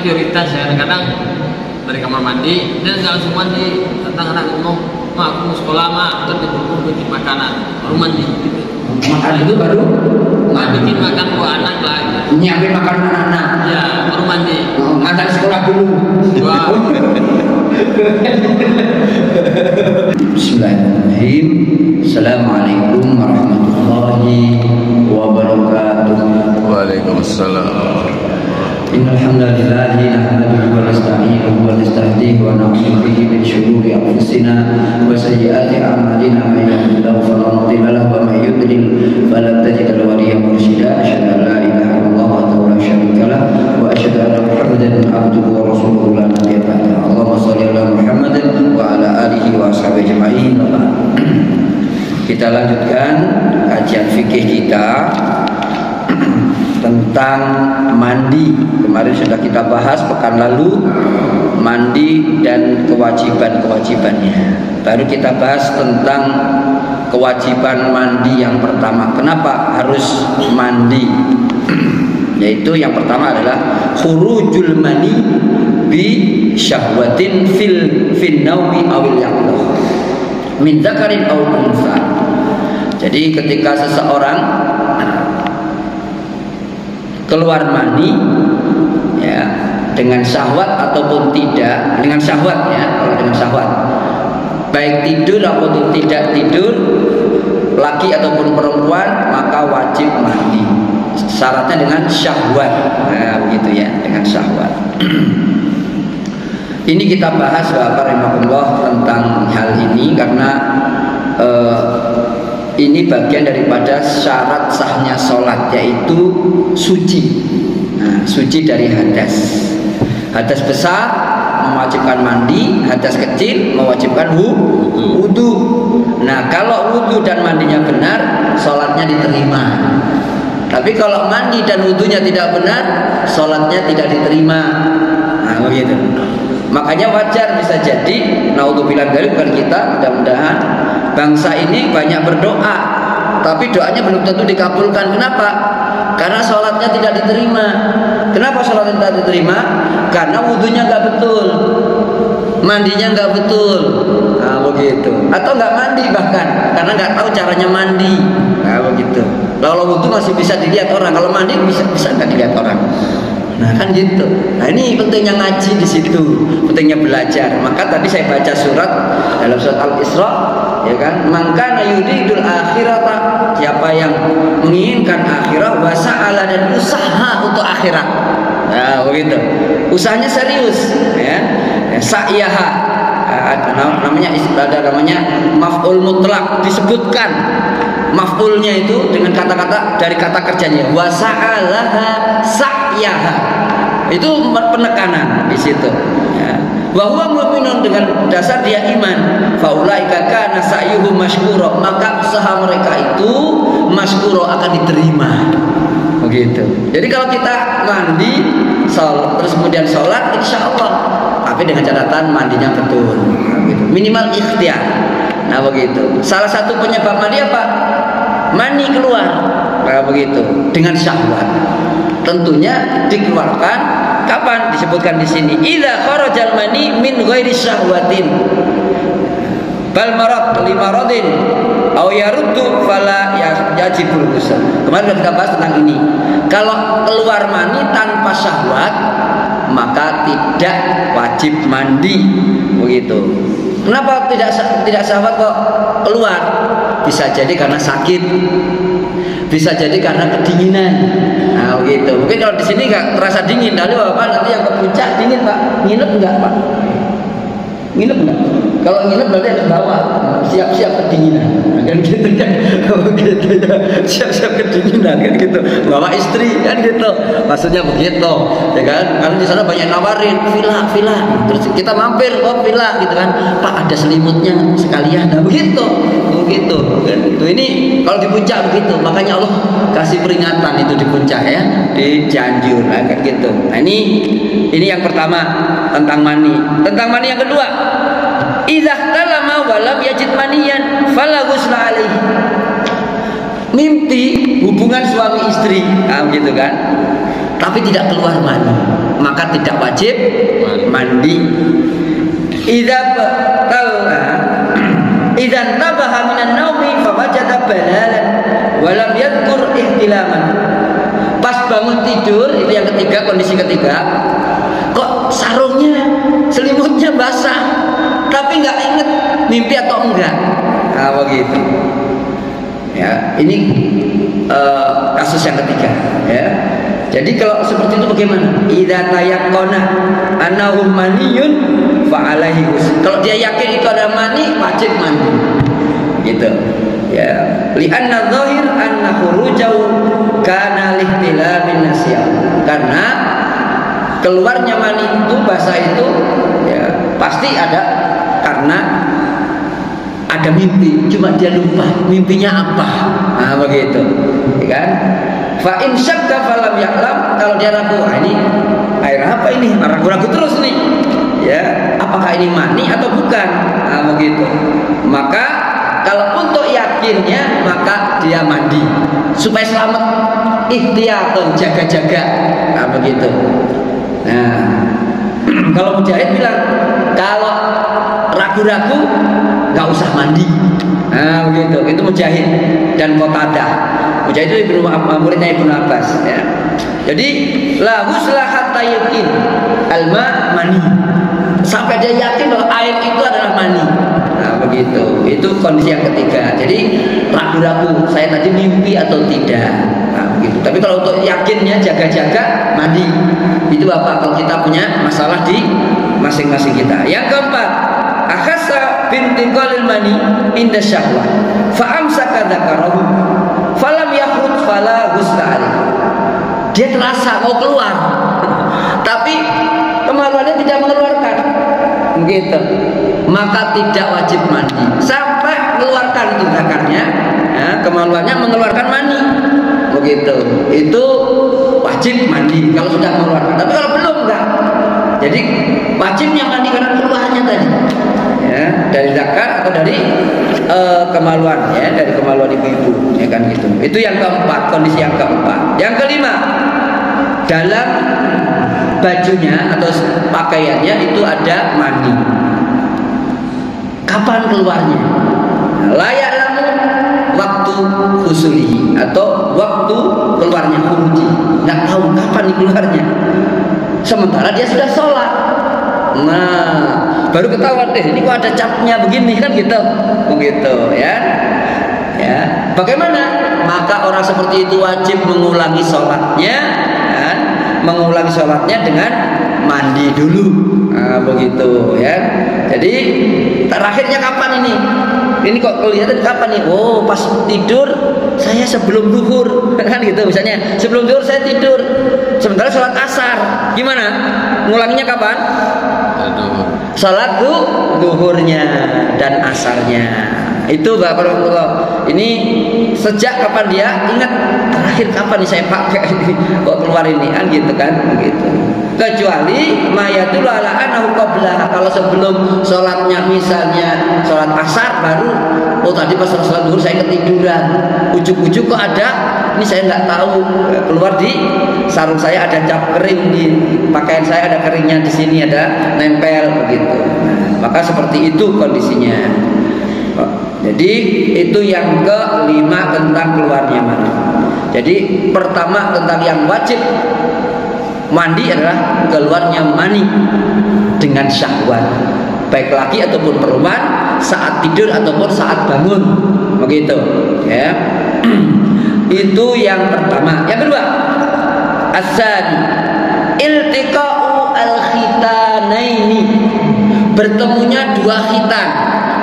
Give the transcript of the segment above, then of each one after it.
prioritas ya. Kadang dari kamar mandi dia nggak langsung mandi, tentang anak ngomong, "Ma, aku mau sekolah, Ma," kan dibungkus bikin makanan baru mandi gitu. Makan itu baru Bikin makan buat anak lah gitu. nyiapin makanan anak-anak. Ya baru mandi. Ngantar sekolah dulu. Wow. Bismillahirrahmanirrahim. Assalamualaikum warahmatullahi wabarakatuh. Waalaikumsalam. Innal hamdalillah nahmaduhu wa nasta'inuhu wa nastahdihi wa na'udzu bihi min shururi anfusina wa sayyiati a'malina may yahdihillahu fala mudilla lahu wa may yudlil fala tajida lahu waliyyan mursyida. Asyhadu an la ilaha illallah wahdahu la syarika lah wa asyhadu anna Muhammadan abduhu wa rasuluhu la nabiyya ba'dahu. Allahumma shalli ala Muhammadin wa ala alihi wa ashabihi ajma'in. Kita lanjutkan kajian fikih kita tentang mandi. Kemarin sudah kita bahas pekan lalu mandi dan kewajiban-kewajibannya. Baru kita bahas tentang kewajiban mandi yang pertama. Kenapa harus mandi? Yaitu yang pertama adalah khurujul mani bi syahwatin fil naumi awil yaqdah min dzakarin aw unsa. Jadi ketika seseorang keluar mani ya dengan syahwat ataupun tidak, dengan syahwat ya, kalau dengan syahwat baik tidur ataupun tidak tidur, laki ataupun perempuan, maka wajib mandi. Syaratnya dengan syahwat. Nah begitu ya, dengan syahwat. Ini kita bahas Bapak rahimahullah tentang hal ini karena ini bagian daripada syarat sahnya sholat, yaitu suci. Nah, suci dari hadas. Hadas besar mewajibkan mandi, hadas kecil mewajibkan wudu. Nah, kalau wudu dan mandinya benar, sholatnya diterima. Tapi kalau mandi dan wudunya tidak benar, sholatnya tidak diterima. Nah, begitu. Makanya wajar bisa jadi, naudzubillah dari bukan kita, mudah-mudahan bangsa ini banyak berdoa, tapi doanya belum tentu dikabulkan. Kenapa? Karena sholatnya tidak diterima. Kenapa sholatnya tidak diterima? Karena wudhunya nggak betul, mandinya nggak betul. Nah begitu. Atau nggak mandi bahkan, karena nggak tahu caranya mandi. Nah begitu. Kalau wudhu masih bisa dilihat orang, kalau mandi bisa nggak dilihat orang. Nah kan gitu. Nah ini pentingnya ngaji di situ, pentingnya belajar. Maka tadi saya baca surat dalam surat Al-Isra, ya kan? Maka yuridul akhirata, siapa yang menginginkan akhirat, wasa'ala dan usaha untuk akhirat. Nah begitu. Usahanya serius, ya. Sa'yaha. Ada namanya maf'ul mutlak, disebutkan maf'ulnya itu dengan kata-kata dari kata kerjanya wasa'alaha sa'yaha, itu penekanan di situ ya. Wa huwa mu'minun, dengan dasar dia iman, faulaika kana sa'yuhum masykura, maka usaha mereka itu masykura, akan diterima. Begitu. Jadi kalau kita mandi sholat, terus kemudian sholat, insya Allah, tapi dengan catatan mandinya betul. Begitu. Minimal ikhtiar. Nah begitu. Salah satu penyebab mandi apa? Mani keluar. Nah begitu. Dengan syahwat. Tentunya dikeluarkan kapan? Disebutkan di sini. Idza kharajal mani min ghairi syahwatin. Bal marad li maradin aw yaruddu fala yajibul ghusl. Kemarin kita bahas tentang ini. Kalau keluar mani tanpa syahwat, maka tidak wajib mandi. Begitu. Kenapa tidak syahwat kok keluar? Bisa jadi karena sakit, bisa jadi karena kedinginan. Nah begitu. Mungkin kalau di sini nggak terasa dingin, lalu bapak nanti yang ke puncak dingin pak, nginep nggak pak? Nginep nggak? Kalau nginep berarti harus bawa, siap-siap kedinginan, kan gitu kan? Begitu ya, siap-siap kedinginan kan gitu. Bawa istri kan gitu. Maksudnya begitu, ya kan? Karena di sana banyak nawarin villa, terus kita mampir, oh villa gitu kan? Pak ada selimutnya sekalian, nah begitu. Kan? Itu ini kalau di puncak begitu, makanya Allah kasih peringatan itu di puncak ya, di Cianjur, kan gitu. Nah ini yang pertama tentang mani. Tentang mani yang kedua, idza talama wa lam yajid maniyan fala ghusla alaihi. Mimpi hubungan suami istri, gitu kan? Tapi tidak keluar mani. maka tidak wajib mandi. Idzan tabaha minan naumi fawajada balalan wa lam yadhkur ihtilaman. Pas bangun tidur, itu yang ketiga, kondisi ketiga, kok sarungnya, selimutnya basah, tapi nggak inget mimpi atau enggak. Nah, begitu. Ya, ini kasus yang ketiga. Ya. Jadi kalau seperti itu bagaimana? Idza tayaqqana annahum maniyun fa alaihi ghusl. Kalau dia yakin itu ada mani, wajib mandi. Gitu. Ya, li'anna dhahir anna khurujahu kana lihtilamin nasyah. Karena keluarnya mani itu, basah itu, ya pasti ada karena ada mimpi, cuma dia lupa mimpinya apa. Nah, begitu. Ya kan? Fa in syakka falam ya'lam, kalau dia ragu, ini air apa ini? Ragu-ragu terus nih. Ya, apakah ini mani atau bukan? Nah, begitu. Maka kalau untuk yakinnya, maka dia mandi supaya selamat, ihtiyatun, jaga-jaga. Nah, begitu. Nah, kalau Mujahid bilang kalau ragu-ragu nggak usah mandi. Nah, begitu. Itu Mujahid dan Qatadah. Mujahid itu muridnya Ibnu Abbas. Ya. Jadi la husla hatta yakin alma mani, sampai dia yakin bahwa air itu adalah mani. Nah, begitu. Itu kondisi yang ketiga. Jadi ragu-ragu saya tadi mimpi atau tidak. Nah, begitu. Tapi kalau untuk yakinnya, jaga-jaga, mandi. Itu Bapak kalau kita punya masalah di masing-masing kita. Yang keempat, akhasa bintiqalil mani inda syahwah fa amsaka dzakarahu falam yakhruj fala ghusla alaihi. Dia terasa mau keluar tapi kemaluannya tidak mengeluarkan, begitu, maka tidak wajib mandi sampai mengeluarkan itu zakarnya, ya, kemaluannya mengeluarkan mani, begitu, itu wajib mandi kalau sudah mengeluarkan. Tapi kalau belum, enggak. Jadi wajibnya mandi karena keluarnya tadi, ya, dari zakar atau dari kemaluan, ya, dari kemaluan ibu-ibu, ya kan gitu. Itu yang keempat, kondisi yang keempat. Yang kelima, dalam bajunya atau pakaiannya itu ada mani. Kapan keluarnya? Layak lamu waktu husulihi atau waktu keluarnya khuruji. Nggak tahu kapan keluarnya. Sementara dia sudah sholat. Nah, baru ketahuan deh, ini kok ada capnya begini kan gitu, begitu, ya. Ya, bagaimana? Maka orang seperti itu wajib mengulangi sholatnya, ya, mengulangi sholatnya dengan mandi dulu. Nah, begitu, ya. Jadi terakhirnya kapan ini? Ini kok kelihatan kapan nih? Oh, pas tidur saya sebelum duhur, kan gitu misalnya. Sebelum duhur saya tidur, sementara sholat asar. Gimana? Ngulanginya kapan? Sholat duhurnya dan asarnya. Itu Bapak-Bapak. Ini sejak kapan dia ingat terakhir kapan nih saya pakai ini kok keluar ini, kan gitu kan, begitu. Kecuali mayatul ala annahu qabla, kalau sebelum sholatnya misalnya sholat asar baru, oh tadi pas sholat duhur saya ketiduran, ujuk-ujuk kok ada, ini saya nggak tahu, keluar di sarung saya ada cap kering, di pakaian saya ada keringnya, di sini ada nempel, begitu. Nah, maka seperti itu kondisinya. Jadi itu yang kelima tentang keluarnya mani. Jadi pertama tentang yang wajib mandi adalah keluarnya mani dengan syahwat, baik laki ataupun perempuan, saat tidur ataupun saat bangun, begitu, ya. Itu yang pertama. Yang kedua, as-sani iltiqa'u al-khitanaini, bertemunya dua khitan,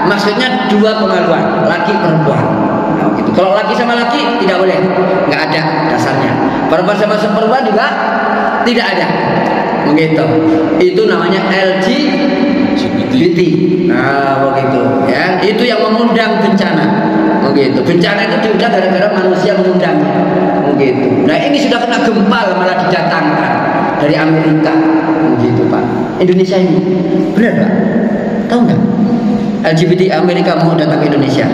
maksudnya dua kemaluan, laki perempuan. Nah, gitu. Kalau laki sama laki tidak boleh, nggak ada dasarnya. Perempuan sama perempuan juga tidak ada, begitu. Itu namanya LGBT. Nah, begitu, ya. Itu yang mengundang bencana, begitu. Bencana itu diundang gara-gara manusia mengundangnya, begitu. Nah, ini sudah kena gempal malah didatangkan dari Amerika, begitu Pak. Indonesia ini, benar Pak? Tahu nggak? LGBT Amerika mau datang ke Indonesia.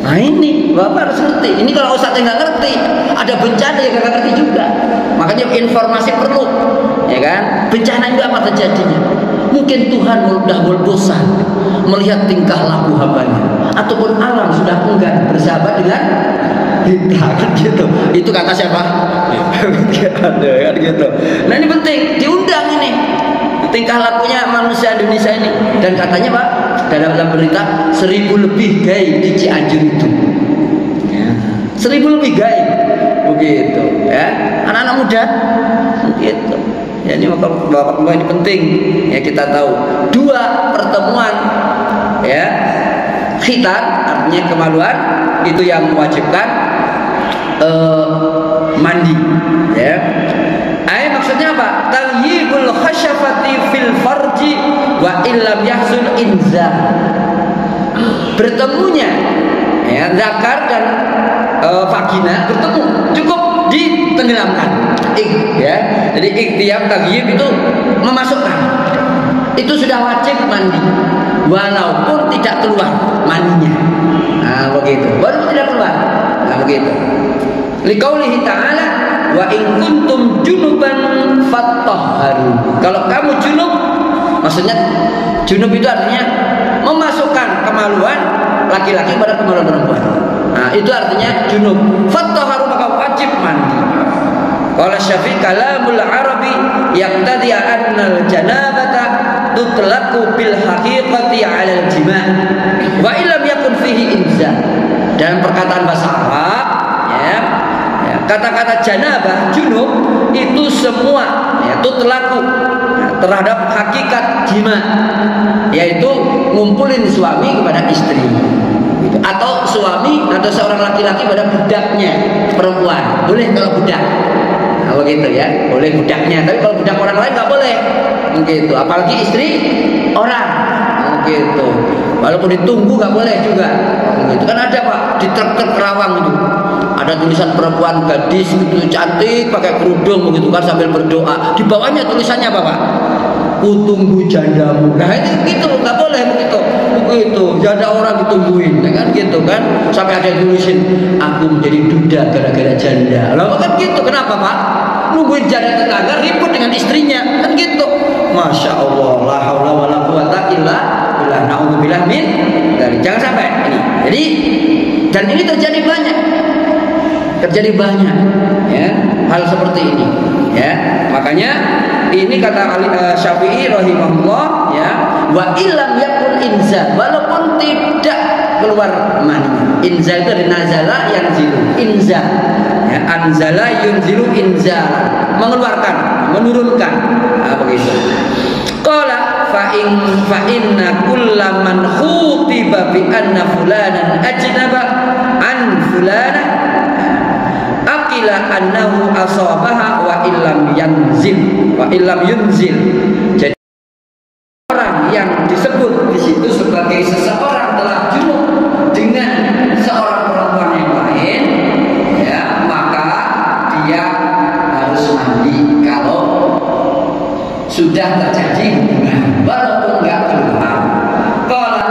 Nah ini Bapak harus ngerti. Ini kalau Ustaz nggak ngerti, ada bencana yang nggak ngerti juga. Makanya informasi perlu ya kan? Bencana itu apa terjadinya? Mungkin Tuhan sudah bosan melihat tingkah laku hambanya, ataupun alam sudah enggan bersahabat dengan kita, kan gitu. Itu kata siapa? Ada kan gitu. Nah ini penting diundang ini tingkah lakunya manusia Indonesia ini. Dan katanya Pak, dalam berita 1000 lebih gay di Cianjur itu. Ya. 1000 lebih gay, begitu. Ya, anak-anak muda, begitu. Ya ini bapak ini penting. Ya kita tahu 2 pertemuan, ya khitan artinya kemaluan itu yang mewajibkan mandi, ya. Maksudnya apa? Tagyibul khasyafati fil farji wa illam yahsul inza. Bertemunya ya zakar dan vagina bertemu cukup ditenggelamkan. Ya. Jadi ikhtiyab tagyib itu memasukkan. Itu sudah wajib mandi walaupun tidak keluar maninya. Nah, begitu. Baru tidak keluar. Nah, begitu. Liqaulihi ta'ala wa in kuntum junuban fattahharu. Kalau kamu junub, maksudnya junub itu artinya memasukkan kemaluan laki-laki pada kemaluan perempuan. Nah, itu artinya junub. Fattahharu maka wajib mandi. Qala Syafi'i kalamul Arabi yaqtadi annal janabata tutlaqu bil haqiqati 'ala al-jima' wa illam yakun fihi inza. Dalam perkataan bahasa Arab, ya, kata-kata janabah, junub itu semua ya, tutlaqu terhadap hakikat jima, yaitu ngumpulin suami kepada istri, atau suami atau seorang laki-laki pada budaknya perempuan. Boleh kalau budak. Nah, begitu ya, boleh budaknya. Tapi kalau budak orang lain nggak boleh, begitu. Apalagi istri orang, begitu. Walaupun ditunggu nggak boleh juga, begitu. Kan ada Pak di truk-truk Kerawang itu, ada tulisan perempuan gadis itu cantik pakai kerudung begitu kan sambil berdoa. Di bawahnya tulisannya apa Pak? Ku tunggu jandamu. Nah itu gitu nggak boleh begitu. Begitu. Janda orang ditungguin, ya kan gitu kan. Sampai ada yang tulisin aku menjadi duda gara-gara janda. Lalu kan gitu. Kenapa Pak? Nungguin janda tetangga ribut dengan istrinya kan gitu. Masya Allah, la haula wala quwata illa billah. Na'udzubillah min dari. Jangan sampai ini. Jadi dan ini terjadi banyak. Ya, hal seperti ini, ya. Makanya ini kata Syafi'i rahimahullah, ya, wa illam yakun inza, walaupun tidak keluar mani. Inza itu dari nazala yanzilu, inza, ya, anzala yunzilu inza, mengeluarkan, menurunkan, nah, begitu. Qala fa inna kullaman khutiba bi anna fulanan ajnaba an fulana aqila annahu asabaha wa illam yunzil. Jadi orang yang disebut di situ sebagai seseorang telah junub dengan seorang perempuan yang lain, ya, maka dia harus mandi kalau sudah terjadi hubungan walaupun enggak keluar. Qala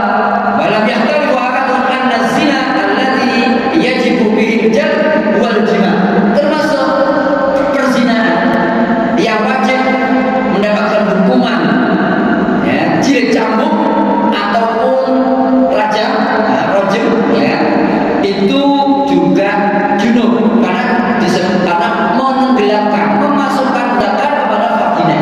walam yahtawi wa akadun anna zina alladhi yajibu bihi al-jald wal jima', termasuk perzinahan yang wajib mendapatkan hukuman, ya, jilid cambuk ataupun rajam, rajam, ya, itu juga junub karena disebut karena menenggelamkan, memasukkan zakar kepada vagina.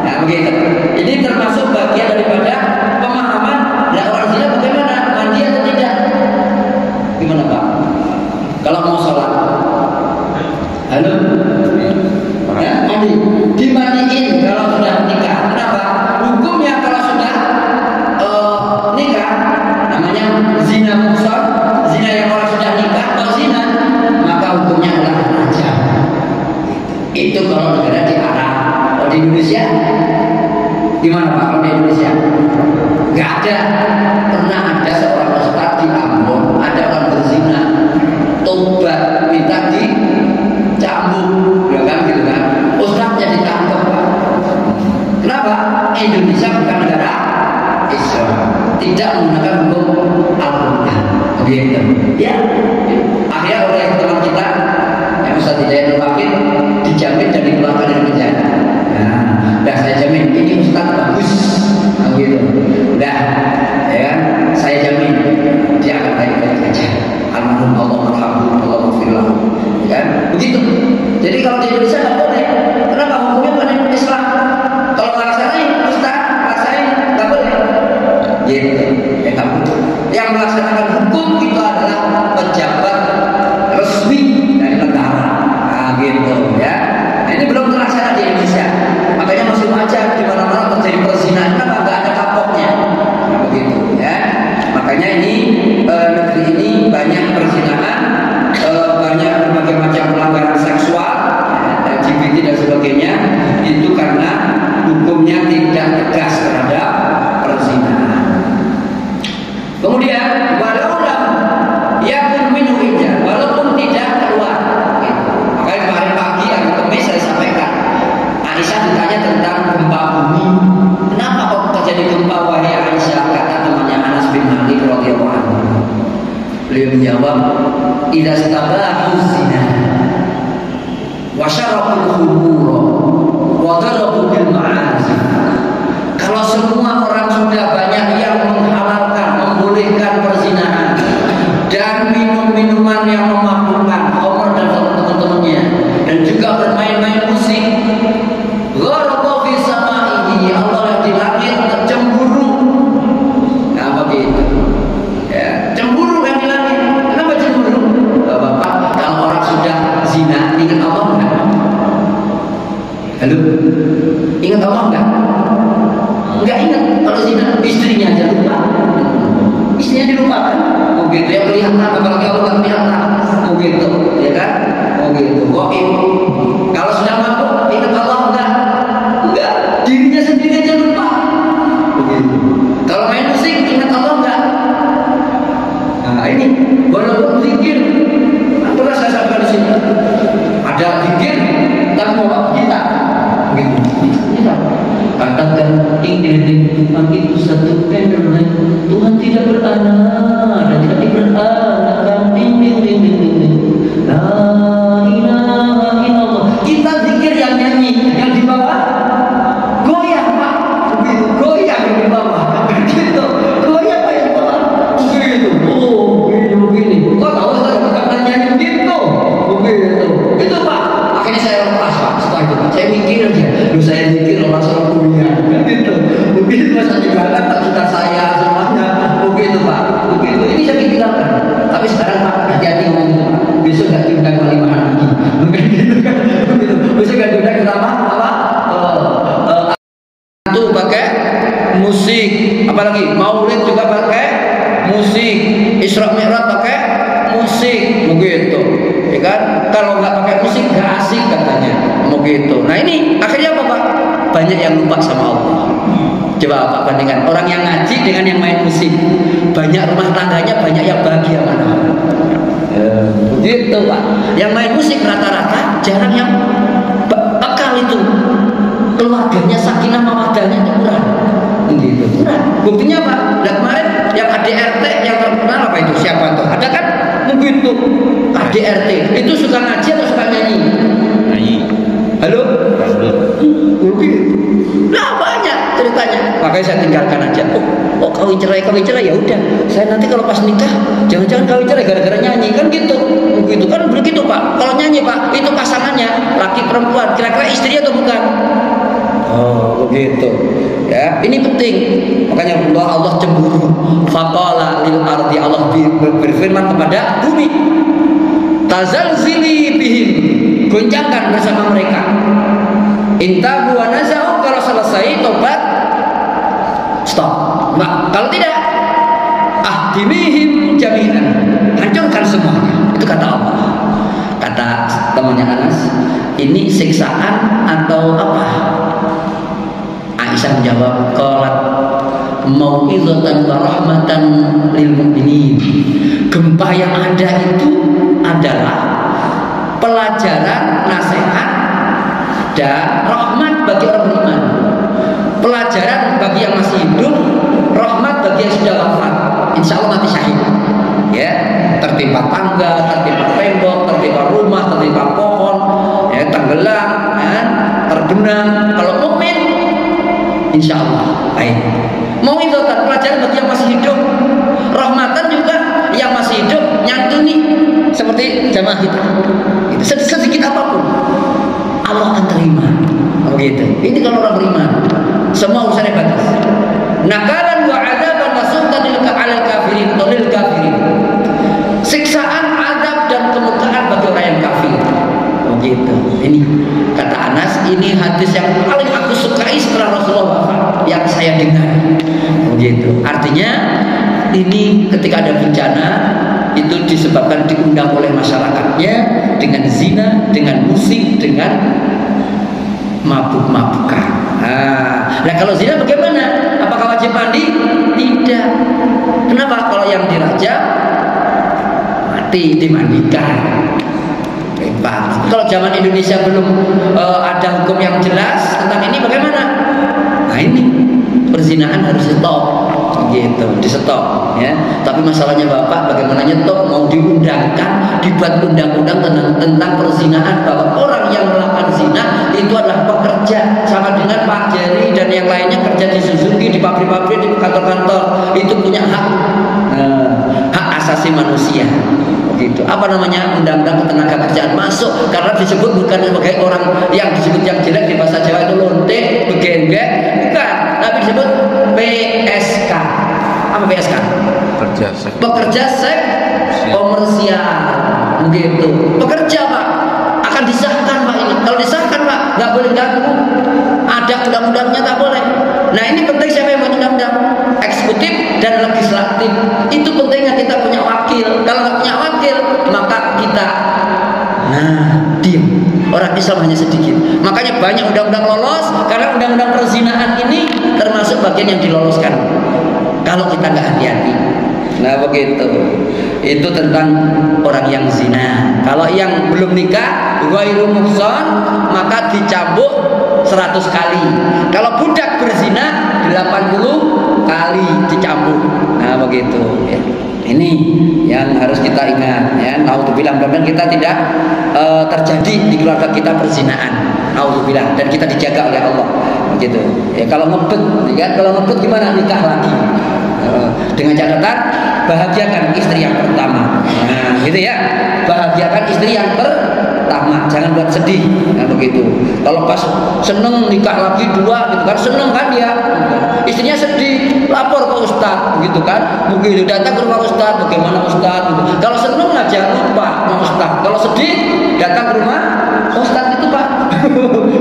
Nah, begitu. Ini termasuk bagian daripada pemahaman. Nah, orang zina bagaimana, mandi atau tidak? Gimana Pak? Kalau mau sholat, halo, ya, mandi, dimandiin kalau sudah nikah. Kenapa? Hukumnya kalau sudah nikah, namanya zina muhsan, zina yang orang sudah nikah atau zina, maka hukumnya adalah rajam. Itu kalau negara di Arab. Kalau di Indonesia, gimana Pak? Kalau di Indonesia, nggak ada. Pernah ada seorang ustaz di Ambon, ada orang berzina, tobat minta dicambuk, ya kan gitu kan? Ustaznya ditangkap Pak. Kenapa? Indonesia bukan negara Islam, tidak menggunakan hukum Al-Quran, begitu. Ya, akhirnya oleh teman kita yang Ustaz Hidayat Nurwakil dijamin dan dikeluarkan dari penjara. Nah, aja. Almarhum Allah marhamu, Allah maghfirlah. Ya, begitu. Jadi kalau di Indonesia nggak boleh. Kenapa? Hukumnya bukan Islam. Kalau melaksanain, Ustaz, melaksanain nggak boleh. Gitu. Ya nggak boleh. Yang melaksanakan hukum itu adalah pejabat resmi dari negara. Nah, gitu ya. Nah, ini belum terlaksana di Indonesia. Makanya masih wajar di mana-mana terjadi perzinahan. Kenapa? Nggak ada kapoknya. Nah, begitu ya. Makanya ini negeri ini banyak perzinahan, banyak berbagai macam pelanggaran seksual, LGBT dan sebagainya. Itu karena hukumnya tidak tegas terhadap perzinahan. Kemudian walaulam yakun minhu ija, walaupun tidak keluar. Gitu. Makanya kemarin pagi atau Kamis saya sampaikan, Aisyah ditanya tentang gempa bumi. Kenapa kok terjadi gempa wahai Aisyah? Kata temannya Anas bin Malik radhiyallahu anhu. Beliau menjawab, idza stabahu zina wa syarabul khumur wa darabu bil ma'azif. Kalau semua orang sudah banyak yang menghalalkan, membolehkan perzinahan dan minum-minuman yang memabukkan, khamr dan teman-temannya, dan juga bermain-main musik, gharaba fi samaihi, Allah yang di langit tercemburu. Nah, begitu. Ya, cemburu yang di langit. Kenapa cemburu? Bapak, kalau orang sudah zina, ingat Allah enggak? Halo? Ingat Allah enggak? Enggak ingat. Kalau zina, istrinya aja lupa. Istrinya dilupakan. Oh gitu, yang kelihatan, apalagi Allah nggak kelihatan. Oh gitu, ya kan? Oh gitu. Goib. Kalau sudah mabuk, ingat Allah enggak? Enggak. Dirinya sendiri aja lupa. Begitu. Kalau main musik, ingat Allah enggak? Nah ini, walaupun zikir, pernah saya sampaikan di sini. Ada zikir, tapi mau kita, begitu. Kita katakan ding Tuhan itu satu penerang. Tuhan tidak beranak dan tidak diperanakan. Ding. La ilaha illallah. Kita zikir yang nyanyi, yang di bawah goyah Pak, begitu. Goyah yang di bawah, gitu. Goyah Pak yang di bawah, begitu. Oh, begini. Kok tahu saya bukan nyanyi begitu, begitu. Itu Pak. Akhirnya saya lepas Pak. Setelah itu Pak, saya mikir aja. Lu saya zikir orang suruh punya, begitu. Begitu masa juga kan tak suka saya semuanya, begitu Pak. Begitu. Ini saya tinggalkan. Tapi sekarang Pak, hati-hati ngomong itu Pak. Besok gak diundang kalimahan lagi, bukan gitu kan? Begitu. Besok gak diundang kenapa? Apa? Itu pakai musik, apalagi Maulid juga pakai musik, Isra Mi'raj pakai musik, begitu. Ya kan? Kalau nggak pakai musik nggak asik katanya, begitu. Nah ini akhirnya apa Pak? Banyak yang lupa sama Allah. Coba Pak bandingkan orang yang ngaji dengan yang main musik. Banyak rumah tangganya, banyak yang bahagia mana? Begitu Pak. Yang main musik rata-rata jarang yang bekal itu. Keluarganya sakinah mawadahnya kurang. Begitu. Kurang. Buktinya Pak. Dan kemarin yang ADRT yang terkenal apa itu? Siapa tuh? Ada kan? Begitu. ADRT itu suka ngaji atau suka nyanyi? Nyanyi. Halo? Begitu. Nah banyak ceritanya. Makanya saya tinggalkan aja. Oh kawin cerai ya udah. Saya nanti kalau pas nikah jangan-jangan kawin cerai gara-gara nyanyi kan gitu. Begitu kan begitu Pak. Kalau nyanyi Pak itu pasangannya laki perempuan. Kira-kira istri atau bukan? Oh begitu. Ya ini penting. Makanya Allah cemburu. Faqala lil ardi, Allah berfirman kepada bumi, tazalzili bihim, goncangkan bersama mereka. Intabu wa nazau, kalau selesai tobat stop. Nah, kalau tidak ahdimihim jami'an, hancurkan semuanya. Itu kata Allah. Kata temannya Anas, ini siksaan atau apa? Aisyah menjawab, qalat mau'izatan wa rahmatan lil mu'minin. Gempa yang ada itu adalah pelajaran, nasihat dan rahmat bagi orang beriman. Pelajaran bagi yang masih hidup, rahmat bagi yang sudah wafat. Insya Allah mati syahid. Ya, tertimpa tangga, tertimpa tembok, tertimpa rumah, tertimpa pohon, ya, tenggelam, ya, terbenam. Kalau mukmin, insya Allah baik. Mau itu pelajaran bagi yang masih hidup, rahmatan juga yang masih hidup jamaah itu. Sedikit apapun Allah akan terima. Oh gitu. Ini kalau orang beriman. Semua urusannya batas. Nakalan wa adzaban wa sultan lil kafirin atau lil kafirin. Siksaan, adab dan kemurkaan bagi orang yang kafir. Oh gitu. Ini kata Anas, ini hadis yang paling aku sukai setelah Rasulullah yang saya dengar. Oh gitu. Artinya ini ketika ada bencana itu disebabkan diundang oleh masyarakatnya dengan zina, dengan musik, dengan mabuk-mabukan. Nah kalau zina bagaimana? Apakah wajib mandi? Tidak. Kenapa? Kalau yang dirajam mati dimandikan. Hebat. Kalau zaman Indonesia belum ada hukum yang jelas tentang ini bagaimana? Nah ini perzinahan harus stop. Gitu, di stop ya. Tapi masalahnya Bapak bagaimana nyetop, mau diundangkan, dibuat undang-undang tentang perzinahan bahwa orang yang melakukan zina itu adalah pekerja sama dengan Pak Jerry dan yang lainnya kerja di Suzuki, di pabrik-pabrik, di kantor-kantor, itu punya hak asasi manusia. Gitu. Apa namanya, undang-undang ketenaga kerjaan masuk karena disebut bukan sebagai orang yang disebut yang jelek di bahasa Jawa itu lonte, begenggek, bukan, tapi disebut PSK. Apa PSK? Pekerja seks komersial. Begitu. Pekerja Pak akan disahkan Pak ini. Kalau disahkan Pak nggak boleh ganggu. Ada undang-undangnya tak boleh. Nah ini penting siapa yang buat undang-undang? Eksekutif dan legislatif. Itu pentingnya kita punya wakil. Kalau nggak punya wakil maka kita diam. Orang Islam hanya sedikit. Makanya banyak undang-undang lolos karena undang-undang perzinahan ini termasuk bagian yang diloloskan. Kalau kita nggak hati-hati. Nah begitu. Itu tentang orang yang zina. Kalau yang belum nikah, ghairu muhsan, maka dicambuk 100 kali. Kalau budak berzina 80 kali dicambuk. Nah begitu ya. Ini yang harus kita ingat ya. Naudzubillah, mudah-mudahan kita tidak terjadi di keluarga kita perzinahan. Naudzubillah, dan kita dijaga oleh Allah. Begitu. Ya kalau ngebet, ya, kalau ngebet gimana, nikah lagi. Dengan catatan bahagiakan istri yang pertama. Nah, gitu ya. Bahagiakan istri yang pertama, jangan buat sedih. Nah, begitu. Kalau pas seneng nikah lagi dua gitu kan, seneng kan dia. Istrinya sedih, lapor ke ustaz gitu kan. Begitu datang ke rumah ustaz, bagaimana ustaz gitu. Kalau seneng aja lupa sama ustaz. Kalau sedih datang ke rumah ustaz itu Pak.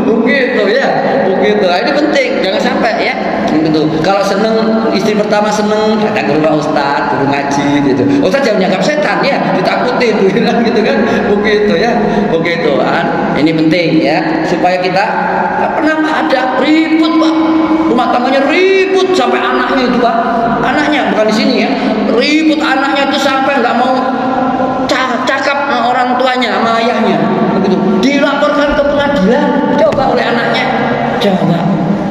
Begitu ya. Begitu. Nah, ini penting, jangan sampai ya. Gitu. Kalau seneng, istri pertama seneng, datang ke rumah ustaz, guru ngaji gitu. Ustaz jangan nyangka setan ya, ditakutin gitu kan. Begitu ya. Begitu kan. Ini penting ya, supaya kita tak pernah ada ribut Pak. Rumah tangganya ribut sampai anaknya itu Pak. Anaknya bukan di sini ya. Ribut anaknya itu sampai nggak mau cakap sama orang tuanya, sama ayahnya. Begitu. Dilaporkan ke pengadilan coba oleh anaknya. Coba.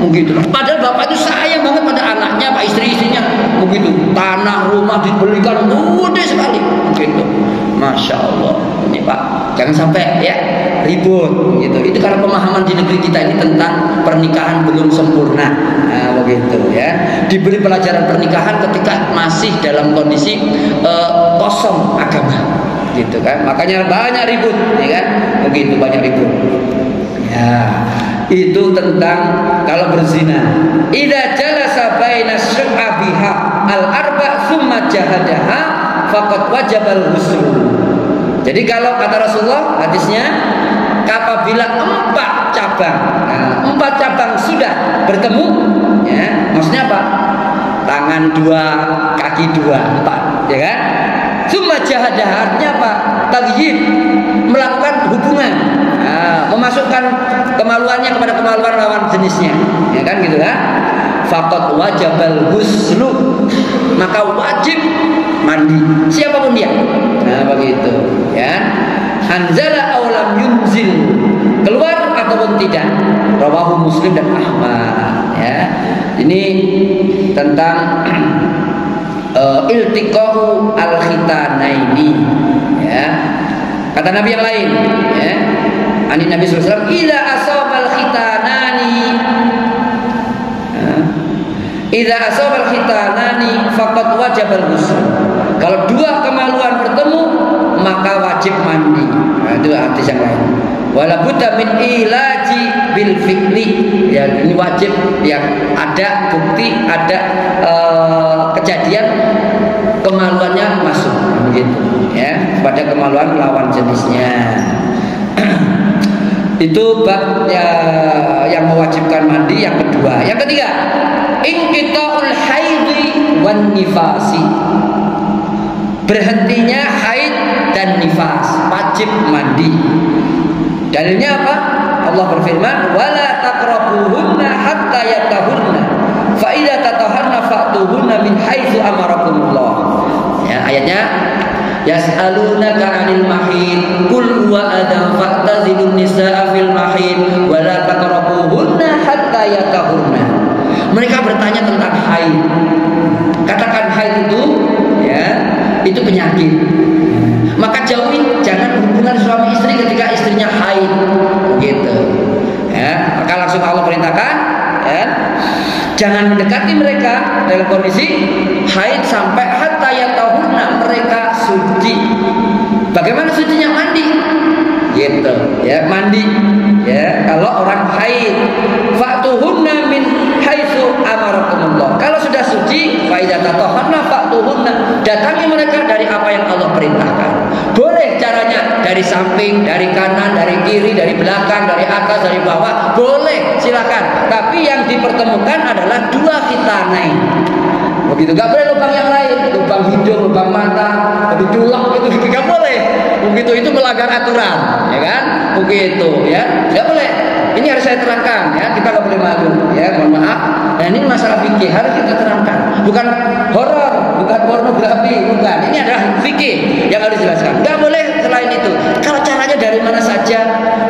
Begitu. Padahal bapak itu sayang banget pada anaknya, pak istri-istrinya. Begitu. Tanah rumah dibelikan gede sekali. Begitu. Masya Allah. Ini Pak, jangan sampai ya ribut. Gitu. Itu karena pemahaman di negeri kita ini tentang pernikahan belum sempurna. Nah, begitu ya. Diberi pelajaran pernikahan ketika masih dalam kondisi kosong agama. Gitu kan. Makanya banyak ribut, ya kan? Begitu banyak ribut. Ya. Itu tentang kalau berzina. Idza jalasa baina syu'abiha al-arba' tsumma jahadaha faqad wajabal ghusl. Jadi kalau kata Rasulullah hadisnya, apabila 4 cabang, nah, 4 cabang sudah bertemu, ya, maksudnya apa? Tangan 2, kaki 2, 4, ya kan? Tsumma jahadaha artinya apa? Tagyid, melakukan hubungan. Nah, memasukkan kemaluannya kepada kemaluan lawan jenisnya, ya kan gitu kan? Faqad wajabal ghuslu, maka wajib mandi siapapun dia. Nah begitu ya. Anzala aw lam yunzil, keluar ataupun tidak. Rawahu Muslim dan Ahmad ya. Ini tentang iltiqa'u al-khitanaini ya. Kata Nabi yang lain ya. Ani Nabi sallallahu alaihi wasallam, "Idza asabal khitanani idza asabal khitanani faqad wajabal ghusl." Kalau 2 kemaluan bertemu maka wajib mandi. lil fi'li, ya ini wajib yang ada bukti, ada kejadian kemaluannya masuk begitu ya, pada kemaluan lawan jenisnya. Itu bab ya, yang mewajibkan mandi yang kedua. Yang ketiga, inqita'ul haidhi wan nifasi, berhentinya haid dan nifas, wajib mandi. Dalilnya apa? Allah berfirman, wala taqrabuhunna hatta yatahunna fa idza tatahharna fa'tuhunna min haitsu amarakumullah. Ya, ayatnya yas'alunaka 'anil mahid qul huwa adha fa'tazilun nisaa fil mahid wala taqrabuhunna hatta yatahunna. Mereka bertanya tentang haid. Katakan haid itu ya, itu penyakit. Maka jauhi, jangan hubungan suami istri ketika istrinya haid, begitu. Ya, maka langsung Allah perintahkan, ya, jangan mendekati mereka dalam kondisi haid sampai hatta yatahunna, mereka suci. Bagaimana sucinya? Mandi, gitu. Ya, mandi. Ya, kalau orang haid, fa'tuhunna min haitsu amarakumullah. Kalau sudah suci, fa idza tatahharna fa'tuhunna, datangi mereka dari apa yang Allah perintahkan. Boleh caranya dari samping, dari kanan, dari kiri, dari belakang, dari atas, dari bawah, boleh, silakan. Tapi yang dipertemukan adalah dua khitanain. Begitu, gak boleh lubang yang lain, lubang hidung, lubang mata, lebih culak gitu, gak boleh. Begitu, itu melanggar aturan, ya kan? Begitu, ya, gak boleh. Ini harus saya terangkan, ya, kita gak boleh malu, ya, mohon maaf. Nah, ini masalah fikih harus kita terangkan, bukan horor, bukan pornografi, bukan. Ini adalah fikih yang harus dijelaskan. Gak boleh selain itu. Kalau caranya dari mana saja,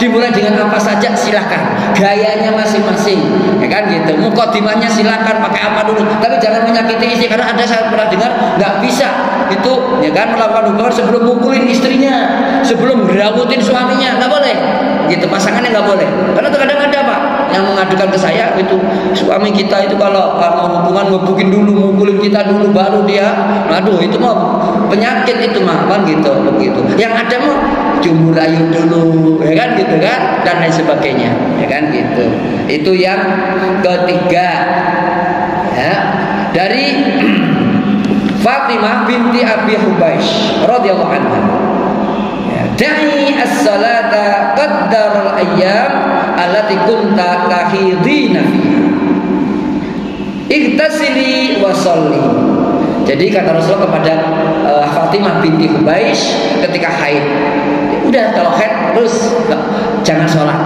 dimulai dengan apa saja, silahkan. Gayanya masing-masing, ya kan gitu. Mukadimahnya silahkan pakai apa dulu, tapi jangan menyakiti istri, karena ada saya pernah dengar nggak bisa itu, ya kan, melakukan hubungan sebelum mukulin istrinya, sebelum merawutin suaminya, nggak boleh. Gitu, pasangannya nggak boleh. Karena terkadang ada Pak yang mengadukan ke saya itu, suami kita itu kalau mau hubungan ngebukin dulu, mukulin kita dulu, baru dia, aduh itu mah penyakit itu mah, kan gitu, begitu. Yang ada mah jumur ayu dulu, ya kan gitu kan, dan lain sebagainya, ya kan gitu. Itu yang ketiga, ya, dari Fatimah binti Abi Hubaish radhiyallahu anha. Da'i as-salata qaddar al-ayyam allati kunta tahidina fiha. Igtasili wa sholli. Jadi kata Rasulullah kepada Fatimah binti Hubaish ketika haid, udah kalau haid terus jangan sholat.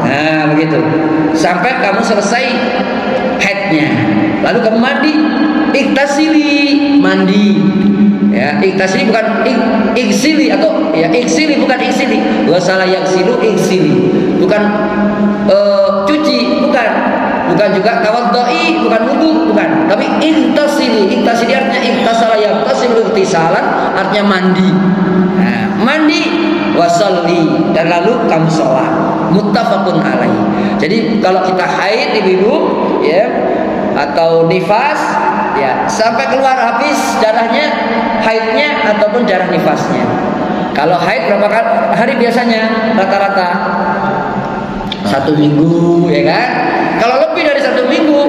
Nah begitu, sampai kamu selesai haidnya, lalu kamu mandi. Igtasili, mandi. Ya, igtasili bukan igsili, atau ya igsili bukan igsili. Wasala yaksilu igsili. Bukan cuci, bukan. Bukan juga tawaddoi, bukan wudu, bukan. Tapi igtasili. Igtasili artinya igtasala yaktasilu igtisalan, artinya mandi. Nah, mandi wasalli, dan lalu kamu sholat. Muttafaqun alaih. Jadi kalau kita haid ibu-ibu, ya, atau nifas, ya, sampai keluar habis darahnya, haidnya ataupun darah nifasnya. Kalau haid berapa hari biasanya? Rata-rata 1 minggu, ya kan? Kalau lebih dari 1 minggu,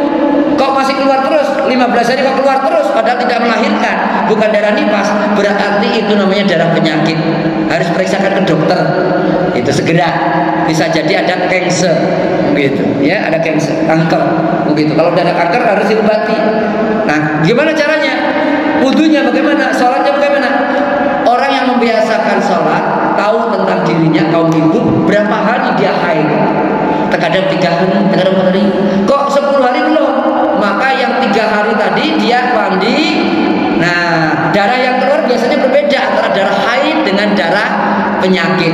kok masih keluar terus, 15 hari kok keluar terus, padahal tidak melahirkan, bukan darah nifas, berarti itu namanya darah penyakit. Harus periksakan ke dokter. Itu segera. Bisa jadi ada kanker, begitu, ya, ada kanker, begitu. Kalau ada kanker harus diobati. Nah, gimana caranya? Wudunya bagaimana? Sholatnya bagaimana? Orang yang membiasakan sholat, tahu tentang dirinya, kaum ibu, berapa hari dia haid. Terkadang 3 hari, terkadang 4 hari. Kok 10 hari belum? Maka yang 3 hari tadi dia mandi. Nah, darah yang keluar biasanya berbeda antara darah haid dengan darah penyakit.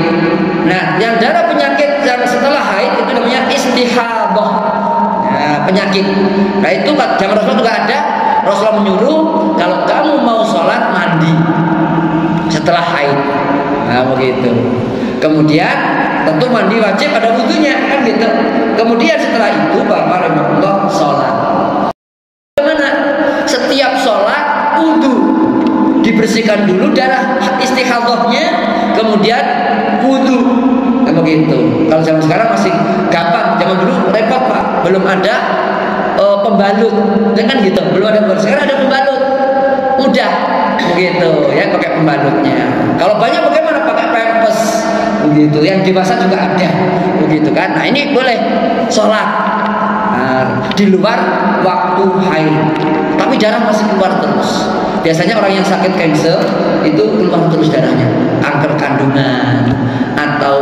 Nah, yang darah penyakit yang setelah haid itu namanya istihadah. Nah, penyakit. Nah, itu zaman Rasulullah juga ada. Rasulullah menyuruh kalau kamu mau sholat mandi setelah haid. Nah, begitu. Kemudian tentu mandi wajib, ada wudunya, kan gitu. Kemudian setelah itu Bapak rahimahullah sholat. Bagaimana? Setiap sholat wudu dibersihkan dulu darah istihadahnya, kemudian wudu. begitu. Kalau zaman sekarang masih gampang, zaman dulu repot Pak, belum ada pembalut, kan gitu, belum ada pembalut. Sekarang ada pembalut, mudah begitu ya, pakai pembalutnya. Kalau banyak bagaimana? Pakai pampers begitu. Yang dewasa juga ada begitu kan. Nah ini boleh sholat di luar waktu haid, tapi darah masih keluar terus. Biasanya orang yang sakit kanker itu keluar terus darahnya, kanker kandungan atau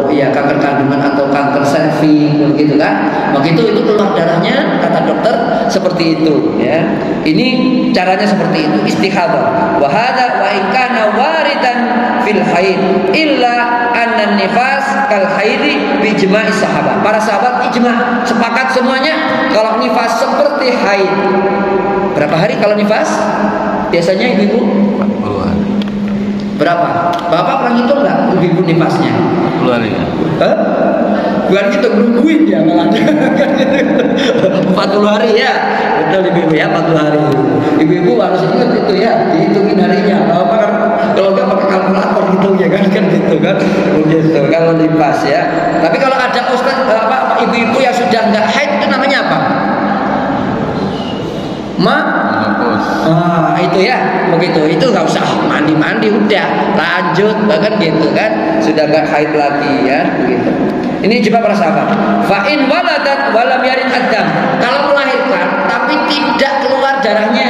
ya kanker kandungan atau kanker serviks begitu kan. Begitu itu keluar darahnya, kata dokter seperti itu ya. Ini caranya seperti itu, istihadah. Wa hadza wa in kana waridan fil haid illa anna nifas kal haidi bi ijma'i sahabat. Para sahabat ijma, sepakat semuanya kalau nifas seperti haid. Berapa hari kalau nifas? Biasanya ibu-ibu 40 hari. Berapa? Bapak pernah ngitung nggak ibu-ibu nifasnya? 40 hari ya. Hah? Bukan gitu, nungguin dia malah. 40 hari ya. Betul ibu-ibu ya, 40 hari. Ibu-ibu harus ingat itu ya, dihitungin harinya. Bapak kan kalau nggak pakai kalkulator gitu ya kan gitu kan. Begitu kalau nifas ya. Tapi kalau ada ustaz ibu-ibu yang sudah nggak haid itu namanya apa? Itu ya begitu, itu nggak usah mandi udah lanjut bahkan gitu kan, sudah nggak haid lagi ya begitu. Ini juga para sahabat. Fa'in waladat walam yarid adam, kalau melahirkan tapi tidak keluar darahnya,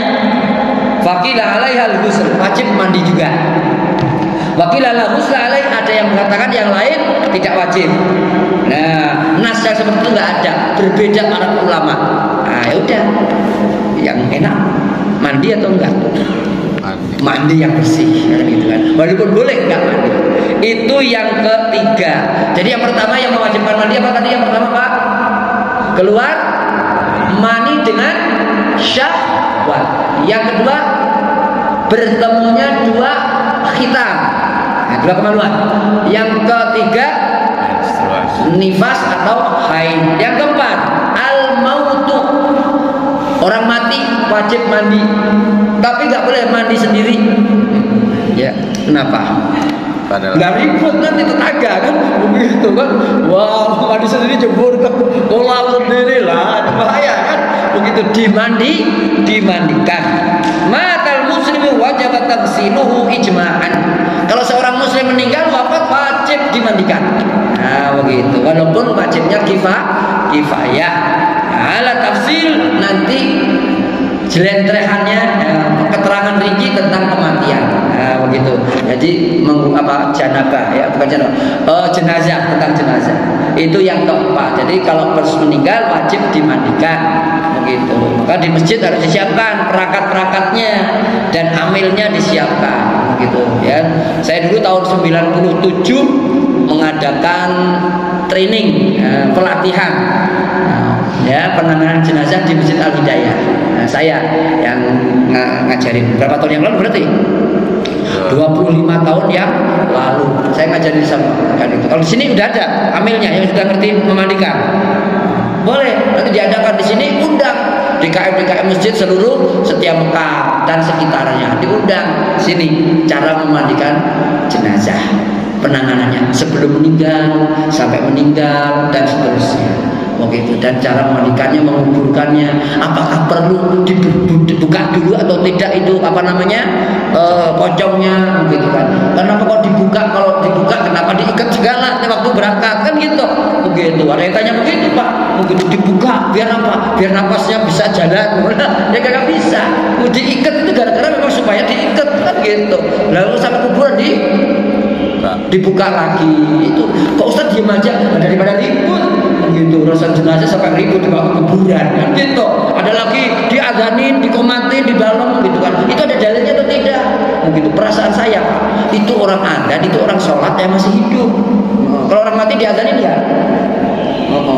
faqila alaihal ghusl, wajib mandi juga. Waqila la ghusl alaih, ada yang mengatakan yang lain tidak wajib. Nah, nas yang seperti itu nggak ada, berbeda para ulama. Nah, ya udah, yang enak mandi atau enggak? Mandi yang bersih kan gitu kan. Walaupun boleh enggak mandi. Itu yang ketiga. Jadi yang pertama yang mewajibkan mandi apa tadi? Yang pertama Pak? Keluar mani dengan syahwat. Yang kedua bertemunya dua khitan. Nah, dua kemaluan. Yang ketiga nifas atau haid. Yang keempat al-mautu. Orang mati wajib mandi, tapi nggak boleh mandi sendiri. Ya, kenapa? Nggak ribut nanti tetangga kan, begitu kan? Wah, mandi sendiri jebur ke kolam sendiri lah, bahaya kan? Begitu dimandikan. Matal muslimu wajib taghsiluhu ijma'an. Kalau seorang muslim meninggal wafat wajib dimandikan. Nah, begitu. Walaupun wajibnya kifayah. Alat tafsir nanti jelentrehannya keterangan rinci tentang kematian. Nah, begitu. Jadi janabah ya, bukan janabah. Jenazah, tentang jenazah. Itu yang keempat. Jadi kalau meninggal wajib dimandikan. Begitu. Maka di masjid harus disiapkan perangkat-perangkatnya dan amilnya disiapkan. Begitu ya. Saya dulu tahun 97 mengadakan training pelatihan ya penanganan jenazah di Masjid Al Hidayah. Nah, saya yang ngajarin berapa tahun yang lalu berarti 25 tahun yang lalu saya ngajarin sama kan itu. Kalau di sini udah ada amilnya yang sudah ngerti memandikan. Boleh nanti diadakan di sini, undang DKM masjid seluruh setiap Mekah dan sekitarnya diundang sini cara memandikan jenazah, penanganannya sebelum meninggal, sampai meninggal dan seterusnya. Begitu, dan cara memandikannya, menguburkannya, apakah perlu dibuka dulu atau tidak itu pocongnya begitu kan. Kenapa kok dibuka? Kalau dibuka kenapa diikat segala waktu berangkat kan gitu. Begitu. Ada yang tanya begitu Pak, begitu dibuka biar apa? Biar napasnya bisa jalan. Ya kagak bisa. Diikat itu gara-gara memang supaya diikat kan gitu. Lalu sampai kuburan dibuka lagi. Itu kok Ustaz diem aja daripada ribut. Gitu, urusan jenazah sampai ribut dibawa ke kuburan kan gitu. Ada lagi diadanin, dikomatin di dalam gitu kan. Itu ada dalilnya atau tidak? Begitu. Perasaan saya itu orang adzan, itu orang sholat yang masih hidup. Kalau orang mati diadanin ya.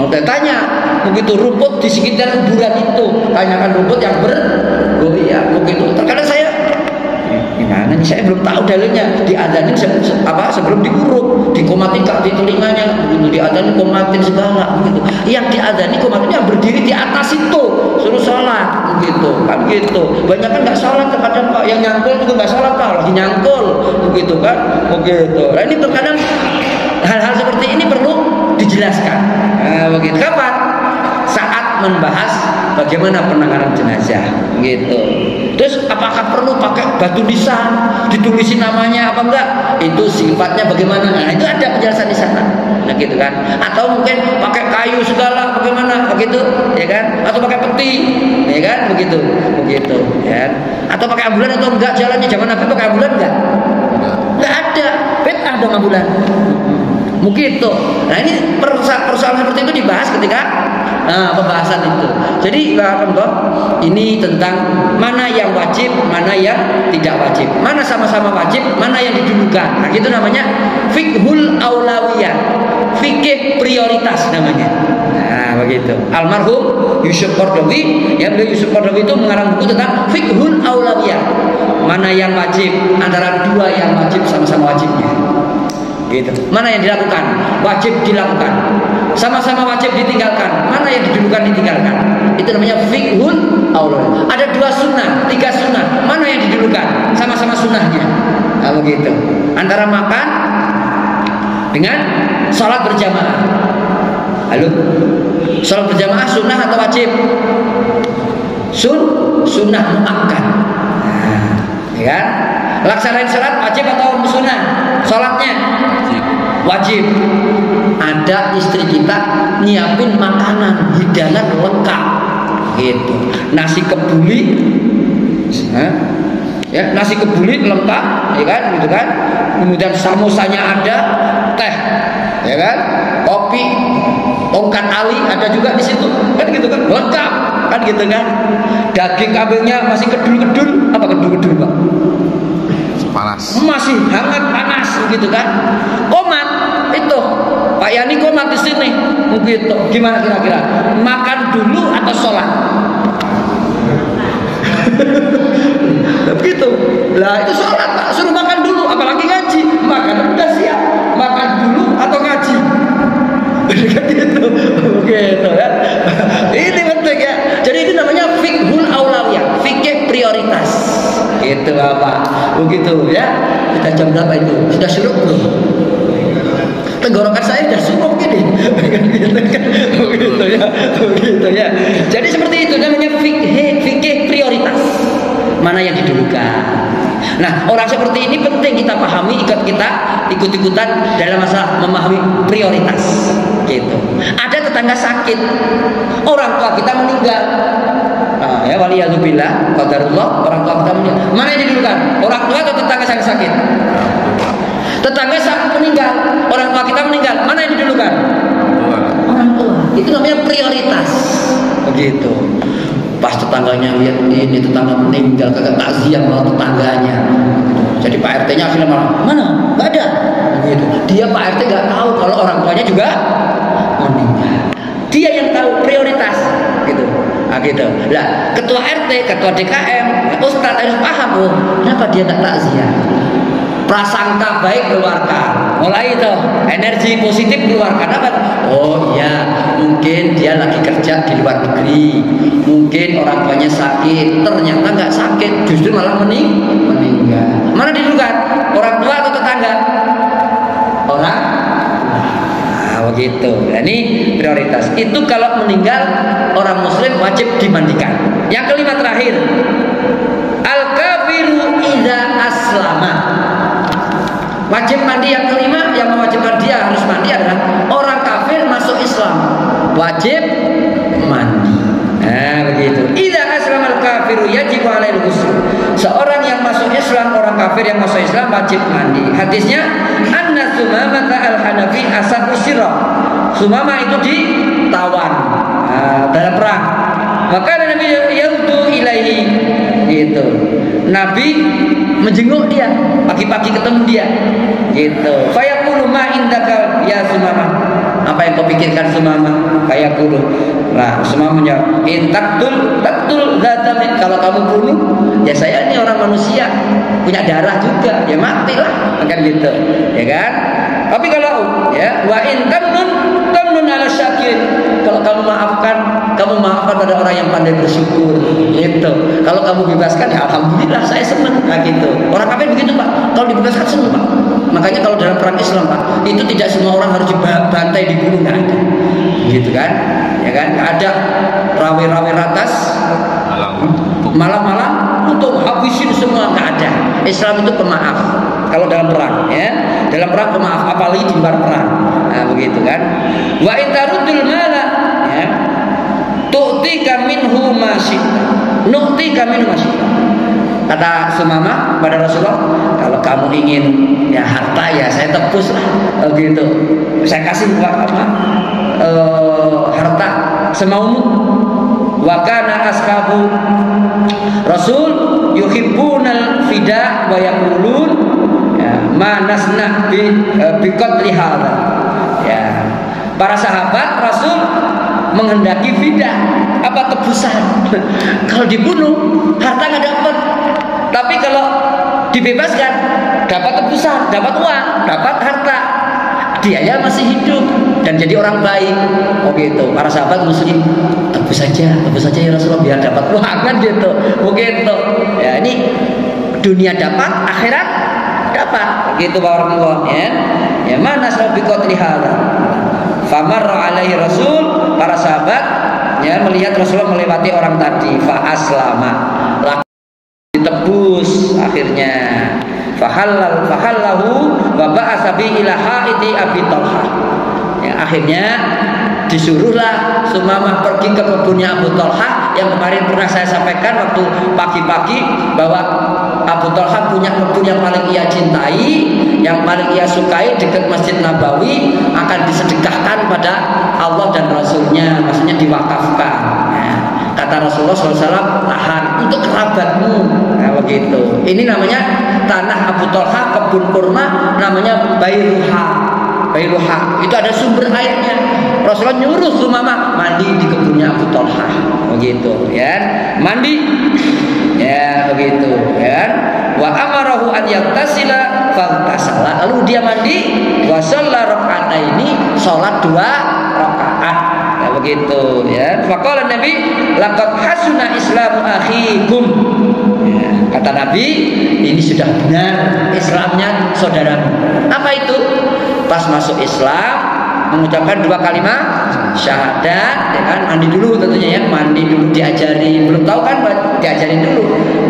Dan tanya begitu rumput di sekitar kuburan itu, tanyakan rumput yang bergoyang begitu. Terkadang saya gimana nih, saya belum tahu dalilnya. Diadanin sebelum dikuruk, dikomatin di telinganya begitu, diadanin komatin segala begitu. Yang diadani komatin yang berdiri di atas itu suruh sholat begitu kan gitu. Banyak kan nggak sholat terkadang Pak, yang nyangkul juga nggak sholat Pak, lagi nyangkul begitu kan begitu. Nah ini terkadang hal-hal seperti ini perlu dijelaskan. Begitu. Kapan? Saat membahas bagaimana penanganan jenazah, gitu. Terus apakah perlu pakai batu nisan, ditulisin namanya apa enggak? Itu sifatnya bagaimana? Nah, itu ada penjelasan di sana. Nah, gitu kan? Atau mungkin pakai kayu segala bagaimana? Begitu, ya kan? Atau pakai peti, ya kan? Begitu, ya. Atau pakai ambulan atau enggak jalannya? Zaman Nabi pakai ambulan enggak? Enggak ada. Bid'ah dong ambulan. Mungkin itu. Nah, ini persoalan seperti itu dibahas ketika pembahasan itu. Jadi ini tentang mana yang wajib, mana yang tidak wajib, mana sama-sama wajib, mana yang didulukan. Nah, itu namanya fiqhul aulawiyah, fikih prioritas namanya. Nah, begitu. Almarhum Yusuf Qaradawi, beliau Yusuf Qaradawi itu mengarang buku tentang fiqhul aulawiyah. Mana yang wajib antara dua yang wajib sama-sama wajibnya. Gitu. Mana yang dilakukan? Wajib dilakukan. Sama-sama wajib ditinggalkan. Mana yang didulukan ditinggalkan? Itu namanya fiqhul aulawiyah. Ada 2 sunnah, 3 sunnah. Mana yang didulukan? Sama-sama sunnahnya. Nah, begitu. Antara makan dengan sholat berjamaah. Halo? Sholat berjamaah sunnah atau wajib? Sunnah muakkad. Nah, ya kan? Laksanain sholat wajib atau sunnah? Sholatnya wajib. Ada istri kita nyiapin makanan hidangan lengkap, gitu. Nasi kebuli, ya, nasi kebuli lengkap, ya kan, gitu kan. Kemudian samosanya ada, teh, ya kan, kopi, tongkat ali ada juga di situ, kan gitu kan, lengkap, kan gitu kan. Daging kambingnya masih kedul-kedul, apa kedul-kedul, Pak? Panas. Masih hangat panas gitu kan. Komat itu Pak Yani komat di sini begitu. Gimana kira-kira? Makan dulu atau sholat? Begitu. Lah itu sholat Pak. Suruh makan dulu. Apalagi ngaji. Makan udah siap. Makan dulu atau ngaji? Begitu. Begitu ya. Ini penting ya. Jadi itu namanya fiqhul aulawiyah, fikih prioritas. Itu Bapak. Begitu ya. Kita jam berapa itu? Sudah syuruk belum? Tenggorokan saya sudah syuruk gini. Begitu ya. Begitu ya. Jadi seperti itu namanya fikih prioritas. Mana yang didulukan. Nah, orang seperti ini penting kita pahami, kita ikut-ikutan dalam masalah memahami prioritas. Gitu. Ada tetangga sakit, orang tua kita meninggal. Ya waliyadzubillah, qadarullah, orang tua kita meninggal. Mana yang didulukan? Orang tua atau tetangga yang sakit? Tetangga sakit meninggal, orang tua kita meninggal. Mana yang didulukan? Orang tua. Itu namanya prioritas. Begitu. Pas tetangganya lihat ini tetangga meninggal, kagak takziah malah tetangganya. Jadi Pak RT-nya akhirnya malah mana? Gak ada. Begitu. Dia Pak RT gak tahu kalau orang tuanya juga meninggal. Dia yang tahu prioritas. Gitu. Nah, gitu. Lah, ketua RT, ketua DKM, Ustadz harus paham, oh, kenapa dia tak takziah? Prasangka baik keluarkan. Mulai itu energi positif keluarkan apa? Oh iya, mungkin dia lagi kerja di luar negeri. Mungkin orang tuanya sakit, ternyata nggak sakit, justru malah meninggal. Mana didulukan? Orang tua atau tetangga? Orang. Begitu. Nah, ini prioritas. Itu kalau meninggal orang muslim wajib dimandikan. Yang kelima terakhir, al-kafiru idza aslama. Wajib mandi yang kelima, yang mewajibkan dia harus mandi adalah orang kafir masuk Islam, wajib mandi. Nah, begitu. Idza aslama al-kafiru yajibu alaihi ghusl. Seorang yang masuk Islam, orang kafir yang masuk Islam wajib mandi. Hadisnya anna Sumamah al-Hanafi asad usirah. Sumamah itu ditawan dalam perang. Maka Nabi yaudu ilaihi, gitu. Nabi menjenguk dia, pagi-pagi ketemu dia, gitu. Fayaqulu ma indaka ya Sumamah. Apa yang kau pikirkan Sumamah? Fayaqulu. Nah, Sumamah menjawab, in taktul dzatamin. Kalau kamu bunuh, ya saya ini orang manusia, punya darah juga, ya matilah, kan gitu, ya kan? Tapi kalau ya wa in tamnun ala syakir. Kalau kamu maafkan pada orang yang pandai bersyukur, gitu. Kalau kamu bebaskan, ya alhamdulillah saya senang, nah gitu. Orang kafir begitu Pak. Kalau dibebaskan senang Pak. Makanya kalau dalam perang Islam Pak, itu tidak semua orang harus dibantai, dibunuh, nggak ada, gitu kan? Ya kan? Nggak ada rawe-rawe ratas, malam-malam untuk habisin semua, nggak ada. Islam itu pemaaf. Kalau dalam perang, ya, dalam perang pemaaf, apalagi di luar perang, nah, begitu kan? Wa intarudul mala, ya, tu'tika minhu masyita, nu'tika minhu masyita. Kata Sumamah pada Rasulullah, kalau kamu ingin ya harta ya saya tebus lah, gitu. Saya kasih harta semaumu. Wa kana ashabu Rasul yuhibbunal fida wa yaqulun ma nasna bi qatli hadza. Ya. Para sahabat Rasul menghendaki fida, apa tebusan. Kalau dibunuh harta nggak dapat. Tapi kalau dibebaskan dapat tebusan, dapat uang, dapat harta. Dia ya masih hidup dan jadi orang baik. Oh gitu. Para sahabat muslim, tebus saja ya Rasulullah biar dapat uang kan gitu. Begitu. Ya ini dunia dapat, akhirat dapat. Gitu barakallahu ya. Ya mana sahabat qatli hadza. Famarra alaihi Rasul, para sahabat ya melihat Rasulullah melewati orang tadi, fa aslama. Ditebus akhirnya. Fahallahu wa ba'atsa bi ila haiti Abi Thalhah. Ya, akhirnya disuruhlah Sumamah pergi ke kebunnya Abu Thalhah yang kemarin pernah saya sampaikan waktu pagi-pagi bahwa Abu Thalhah punya kebun yang paling ia cintai, yang paling ia sukai dekat Masjid Nabawi, akan disedekahkan pada Allah dan Rasulnya, maksudnya diwakafkan. Ya. Kata Rasulullah SAW, tahan untuk kerabatmu, nah, begitu. Ini namanya tanah Abu Thalhah, kebun kurma, namanya Bairuha. Bairuha itu ada sumber airnya. Rasulullah nyuruh Sumamah mandi di kebunnya Abu Thalhah, begitu, ya. Mandi, ya begitu, ya. Wa amarahu an yaktasila faghtasala. Lalu dia mandi, wa shalla raka'ataini, salat 2 rakaat. Ya begitu, ya. Faqala Nabi, laqad hasuna islamu akhikum. Ya, kata Nabi, ini sudah benar Islamnya saudaramu. Apa itu? Pas masuk Islam mengucapkan 2 kalimat syahadat, ya kan? Mandi dulu tentunya ya, mandi dulu diajari. Belum tahu kan, diajarin dulu.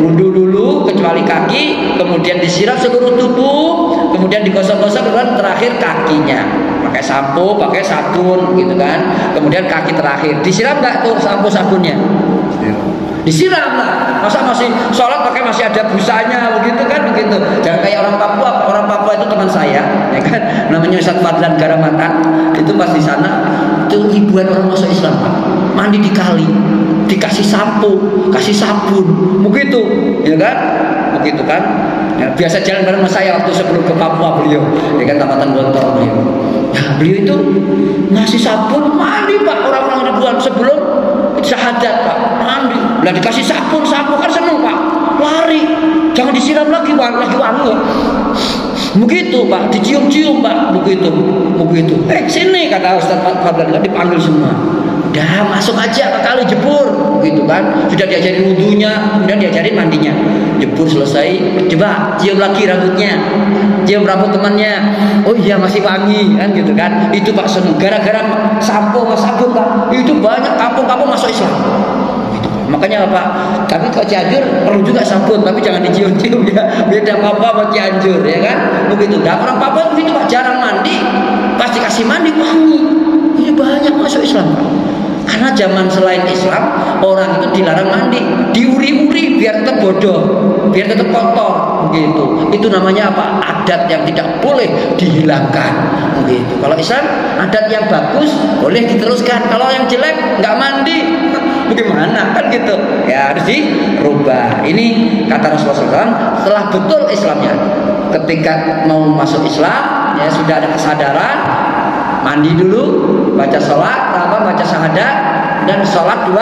Wudu dulu kecuali kaki, kemudian disiram seluruh tubuh, kemudian digosok-gosok, kemudian terakhir kakinya. Pakai sampo, pakai sabun gitu kan. Kemudian kaki terakhir. Disiram enggak tuh sampo sabunnya? Disiram lah. Masa masih sholat pakai masih ada busanya begitu kan, begitu. Jangan kayak orang Papua. Orang Papua itu teman saya, ya kan, namanya Ustaz Fadlan Garamata. Itu pas di sana itu ribuan orang masuk Islam, Pak. Mandi di kali, dikasih sampo, kasih sabun, begitu, ya kan? Begitu kan? Ya, biasa jalan bareng sama saya waktu sebelum ke Papua beliau, ya kan, Tambatan Gontor beliau. Nah, beliau itu ngasih sabun, mandi Pak, orang-orang ribuan sebelum syahadat Pak, mandi. Lah dikasih sabun kan seneng Pak, lari, jangan disiram lagi wangi. Begitu Pak, dicium-cium Pak, begitu. Sini kata Ustaz Fadlan, dipanggil semua. Udah masuk aja ke kali, jebur, gitu kan. Sudah diajarin wudunya, kemudian diajarin mandinya. Jebur selesai, coba cium lagi rambutnya, cium rambut temannya. Oh iya masih wangi kan, gitu kan. Itu Pak seneng, gara-gara sampo sama sabun Pak, itu banyak kampung-kampung masuk Islam. Gitu, Pak. Makanya Pak, tapi kalau Cianjur perlu juga sabun, tapi jangan dicium-cium ya. Beda Papua sama Cianjur, ya kan. Begitu. Dan orang Papua begitu Pak, jarang mandi, pas dikasih mandi wangi. Ini banyak masuk Islam Pak. Karena zaman selain Islam, orang itu dilarang mandi, diuri-uri biar tetap bodoh, biar tetap kotor, begitu. Itu namanya apa? Adat yang tidak boleh dihilangkan, begitu. Kalau Islam, adat yang bagus boleh diteruskan. Kalau yang jelek nggak mandi, bagaimana? Kan gitu. Ya harus dirubah. Ini kata Rasulullah SAW, setelah betul Islamnya, ketika mau masuk Islam, ya sudah ada kesadaran. Mandi dulu, baca sholat, baca syahadat, dan sholat 2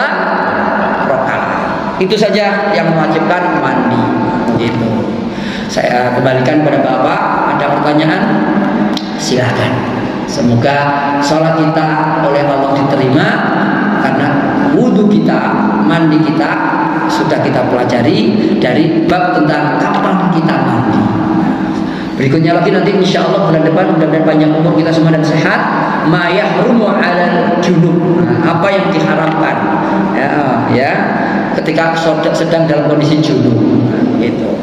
rakaat. Itu saja yang mewajibkan mandi. Gitu. Saya kembalikan kepada Bapak. Ada pertanyaan? Silakan. Semoga sholat kita oleh Allah diterima, karena wudhu kita, mandi kita sudah kita pelajari dari bab tentang kapan kita mandi. Berikutnya lagi nanti insya Allah bulan depan, mudah-mudahan panjang umur kita semua dan sehat. Ma yahrumu 'alal junub. Nah, apa yang diharamkan ya ketika sedang dalam kondisi junub. Nah, gitu.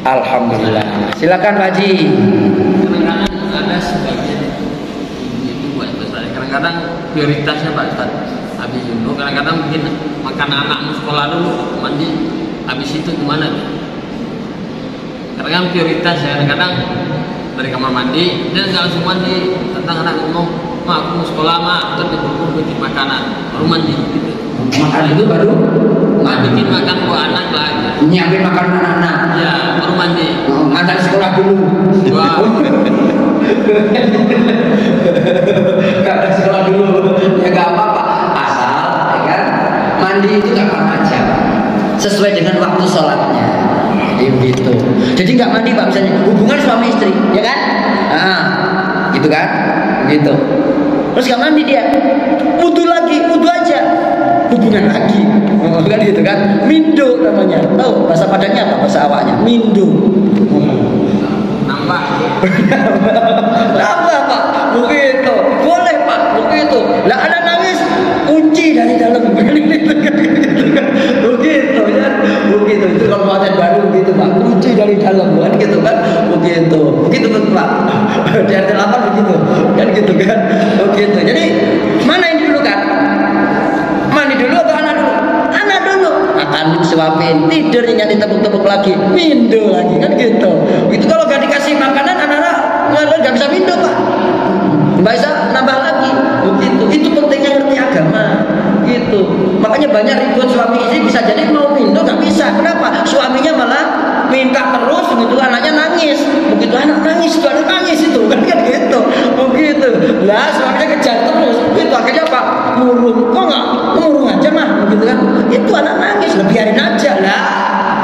Alhamdulillah. Silakan Pak Haji. Kadang-kadang ada sebagian itu buat besar. Kadang-kadang prioritasnya Pak Ustaz habis junub. Kadang-kadang mungkin makan anakmu sekolah dulu, mandi, habis itu kemana nih? Kadang-kadang prioritas ya. Kadang-kadang dari kamar mandi dan nggak langsung mandi, tentang anak ngomong, "Ma, aku mau sekolah, Ma." Terus diburu bikin makanan, baru mandi gitu. Makan itu baru Bikin makan buat anak lah gitu. nyiapin makanan anak-anak. Ya, baru mandi. Ngantar sekolah dulu. Wah. Nggak ada sekolah dulu. Ya nggak apa-apa. Asal, ya kan, mandi itu kapan aja, sesuai dengan waktu sholatnya. Jadi begitu. Jadi nggak mandi Pak, misalnya hubungan suami istri, ya kan? Gitu kan? Begitu. Terus nggak mandi dia, wudu lagi, wudu aja, hubungan lagi, kan gitu kan? Mindo namanya. Tahu bahasa Padangnya apa? Bahasa awaknya mindo. Nambah. Nambah Pak, begitu. Boleh Pak, begitu. Lah ada nangis, kunci dari dalam. Begitu ya, begitu. Itu kalau mau baru begitu Pak, kunci dari dalam, kan gitu kan? Begitu Pak. Di RT 8 begitu, kan gitu kan? Begitu. Jadi mana yang dulu kan? Mandi dulu atau anak dulu? Anak dulu. Makan suapin, tidur ingat ditepuk-tepuk lagi, mindo lagi, kan gitu. Itu kalau gak dikasih makanan anak-anak nggak bisa mindo Pak. Nggak bisa nambah lagi. Begitu. Itu pentingnya ngerti agama. Gitu. Makanya banyak ribut suami istri, bisa jadi mau mindo nggak bisa. Kenapa? Suaminya malah minta terus, begitu anaknya nangis. Begitu anak nangis, itu anak nangis itu kan gitu. Begitu. Lah suaminya kejar terus. Begitu akhirnya apa? Murung. Kok nggak murung aja mah? Begitu kan? Itu anak nangis, biarin aja lah.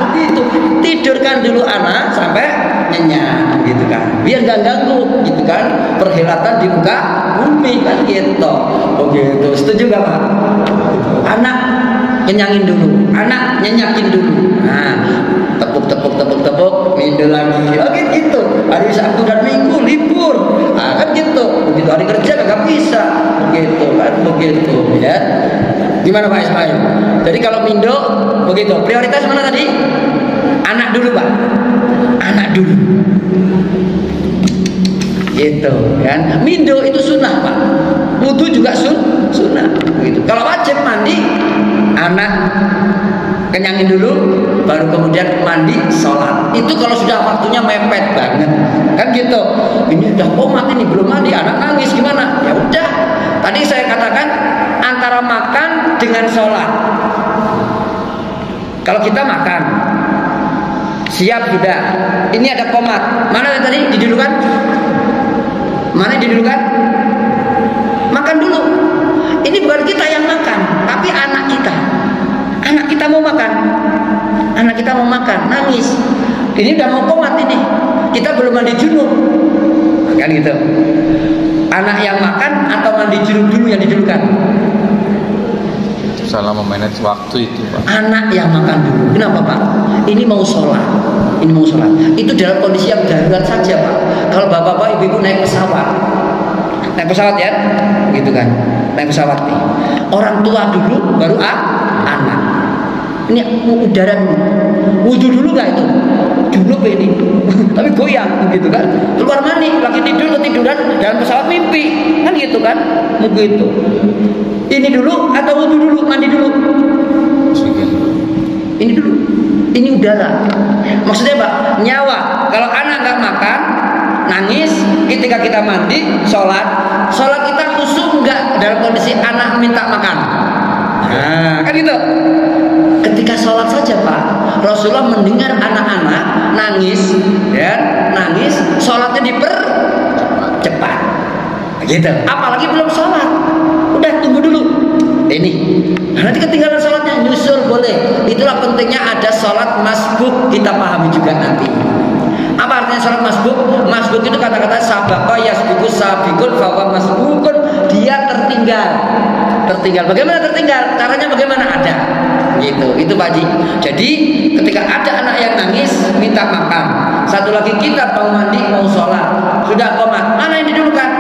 Begitu. Tidurkan dulu anak sampai nyenyak, gitu kan? Biar nggak ganggu, gitu kan? Perhelatan di muka bumi kan gitu. Begitu. Setuju nggak Pak? Anak kenyangin dulu, anak nyenyakin dulu. Nah, tepuk, mindo lagi. Oke gitu. Hari Sabtu dan Minggu libur. Nah, kan gitu. Begitu hari kerja nggak bisa. Begitu kan, begitu ya. Gimana Pak Ismail? Jadi kalau mindo begitu. Prioritas mana tadi? Anak dulu Pak. Anak dulu. Gitu kan. Mindo itu sunnah Pak. Wudu juga sunnah. Begitu. Kalau wajib mandi, anak kenyangin dulu, baru kemudian mandi, sholat. Itu kalau sudah waktunya mepet banget, kan gitu. Ini udah komat ini belum mandi, anak nangis gimana? Ya udah. Tadi saya katakan antara makan dengan sholat. Kalau kita makan, siap sudah. Ini ada komat. Mana yang tadi didulukan? Mana didulukan? Makan dulu. Ini bukan kita yang makan, tapi anak kita. Anak kita mau makan. Anak kita mau makan, nangis. Ini udah mau komat ini. Kita belum mandi junub. Kan gitu. Anak yang makan atau mandi junub dulu yang didulukan? Salah memanage waktu itu Pak. Anak yang makan dulu. Kenapa Pak? Ini mau sholat. Ini mau sholat. Itu dalam kondisi yang darurat saja Pak. Kalau bapak-bapak ibu-ibu naik pesawat. Naik pesawat ya, gitu kan? Naik pesawat nih. Orang tua dulu, baru anak. Ini udara dulu. Wudu dulu nggak itu? Junub ini. Tapi goyang, gitu kan? Keluar mani, lagi tiduran dalam pesawat mimpi, kan gitu kan? Begitu. Ini dulu atau wudu dulu, mandi dulu? Ini dulu. Ini udara. Maksudnya Pak, nyawa. Kalau anak nggak makan, nangis, ketika kita mandi, sholat kita khusyuk nggak dalam kondisi anak minta makan? Nah, kan gitu. Ketika sholat saja Pak, Rasulullah mendengar anak-anak nangis, ya, nangis, sholatnya dipercepat, gitu. Apalagi belum sholat, udah tunggu dulu. Ini, nanti ketinggalan sholatnya nyusul boleh. Itulah pentingnya ada sholat masbuk, kita pahami juga nanti. Apa artinya sholat masbuk? Masbuk itu kata-kata sabaka yasbiqus sabiqun fahuwa masbukun. Dia tertinggal. Bagaimana tertinggal? Caranya bagaimana? Ada. Gitu. Itu Pak Haji. Jadi ketika ada anak yang nangis minta makan, Satu lagi kita mau mandi, mau sholat, sudah qomat, mana yang didulukan?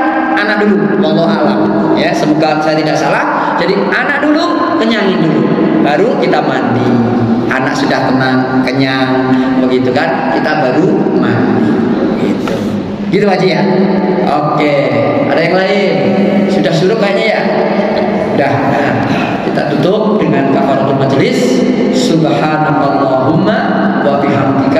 Anak dulu, wallahu alam. Ya, semoga saya tidak salah. Jadi anak dulu, kenyangin dulu, baru kita mandi. Anak sudah tenang, kenyang, begitu kan? Kita baru mandi. Gitu. Gitu aja ya. Oke, ada yang lain? Sudah suruh kayaknya ya. Udah. Nah, kita tutup dengan kafaratul majelis. Subhanakallahumma wa bihamdika